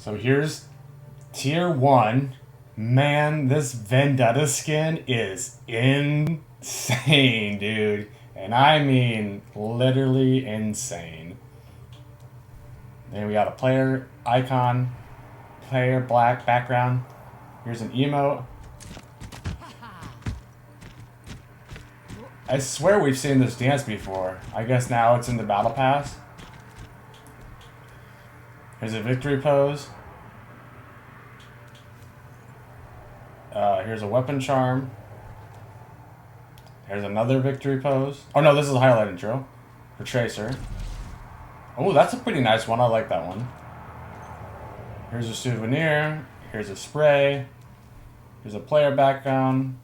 So here's tier 1. Man, this Vendetta skin is insane, dude. And I mean literally insane. Then we got a player icon, player black background. Here's an emote. I swear we've seen this dance before. I guess now it's in the battle pass. Here's a victory pose. Here's a weapon charm. Here's another victory pose. Oh no, this is a highlight intro for Tracer. Oh, that's a pretty nice one. I like that one. Here's a souvenir. Here's a spray. Here's a player background.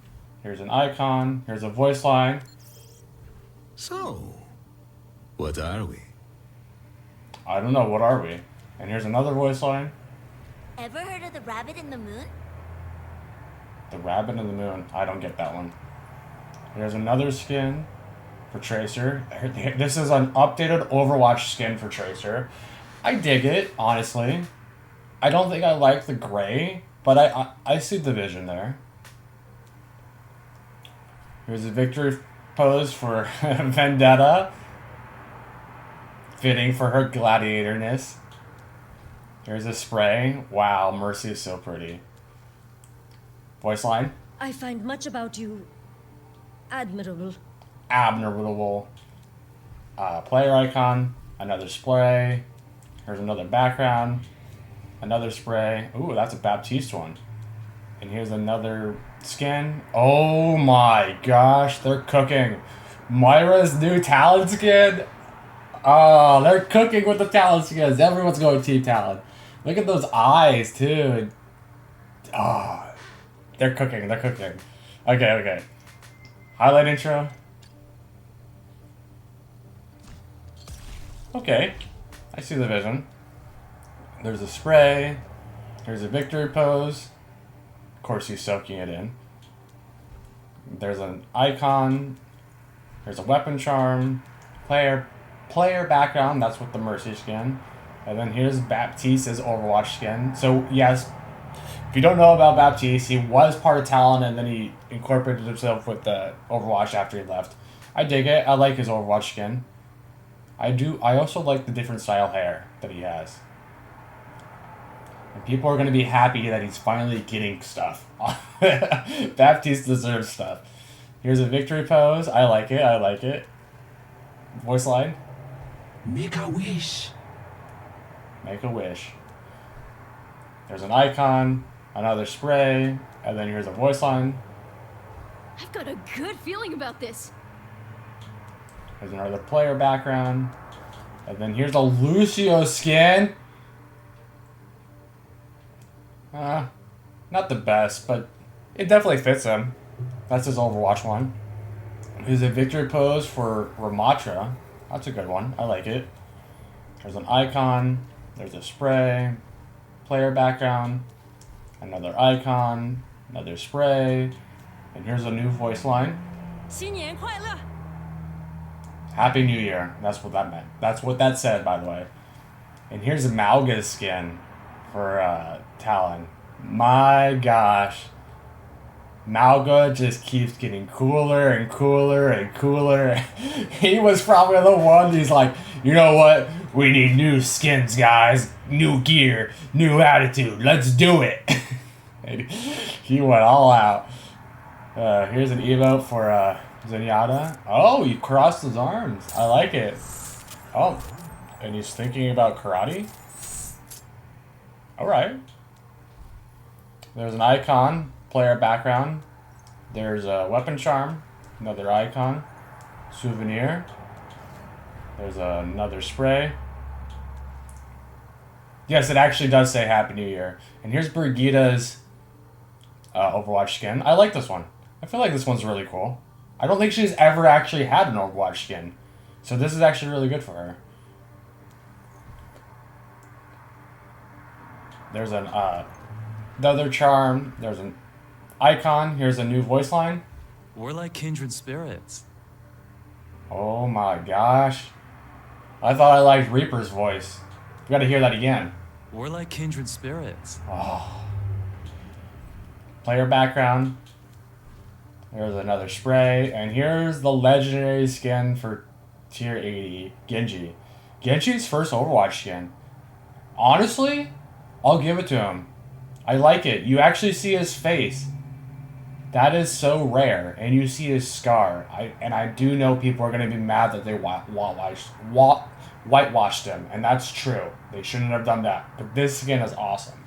Here's an icon. Here's a voice line. So, what are we? I don't know. What are we? And here's another voice line. Ever heard of the rabbit in the moon? The rabbit in the moon. I don't get that one. Here's another skin for Tracer. This is an updated Overwatch skin for Tracer. I dig it, honestly. I don't think I like the gray, but I see the vision there. Here's a victory pose for Vendetta. Fitting for her gladiatorness. Here's a spray. Wow, Mercy is so pretty. Voice line. I find much about you admirable. Admirable. Player icon. Another spray. Here's another background. Another spray. Ooh, that's a Baptiste one. And here's another skin. Oh my gosh, they're cooking. Myra's new Talon skin. Oh, they're cooking with the Talon skins. Everyone's going Team Talon. Look at those eyes, too. Oh, they're cooking. They're cooking. Okay. Highlight intro. Okay. I see the vision. There's a spray. There's a victory pose. Of course, he's soaking it in. There's an icon. There's a weapon charm. Player background. That's with the Mercy skin. And then here's Baptiste's Overwatch skin. So, yes, if you don't know about Baptiste, he was part of Talon and then he incorporated himself with the Overwatch after he left. I dig it. I like his Overwatch skin. I also like the different style hair that he has. And people are going to be happy that he's finally getting stuff. Baptiste deserves stuff. Here's a victory pose. I like it. Voice line. Make a wish. Make a wish. There's an icon, another spray, and then here's a voice line. I've got a good feeling about this. There's another player background. And then here's a Lucio skin. Not the best, but it definitely fits him. That's his Overwatch one. Here's a victory pose for Ramatra. That's a good one. I like it. There's an icon. There's a spray. Player background. Another icon. Another spray. And here's a new voice line. 新年快乐! Happy New Year. That's what that meant. That's what that said, by the way. And here's a Malga's skin for Talon. My gosh. Malga just keeps getting cooler and cooler and cooler. He was probably the one who's like, you know what? We need new skins, guys. New gear. New attitude. Let's do it. And he went all out. Here's an emote for Zenyatta. Oh, he crossed his arms. I like it. Oh, and he's thinking about karate? Alright. There's an icon. Player background. There's a weapon charm. Another icon. Souvenir. There's another spray. Yes, it actually does say Happy New Year. And here's Brigitta's Overwatch skin. I like this one. I feel like this one's really cool. I don't think she's ever actually had an Overwatch skin. So this is actually really good for her. There's an another charm. There's an icon. Here's a new voice line. We're like kindred spirits. Oh my gosh. I thought I liked Reaper's voice. You gotta hear that again. We're like kindred spirits. Oh. Player background. There's another spray. And here's the legendary skin for tier 80, Genji. Genji's first Overwatch skin. Honestly, I'll give it to him. I like it. You actually see his face. That is so rare. And you see his scar. I do know people are going to be mad that they whitewashed him. And that's true. They shouldn't have done that. But this skin is awesome.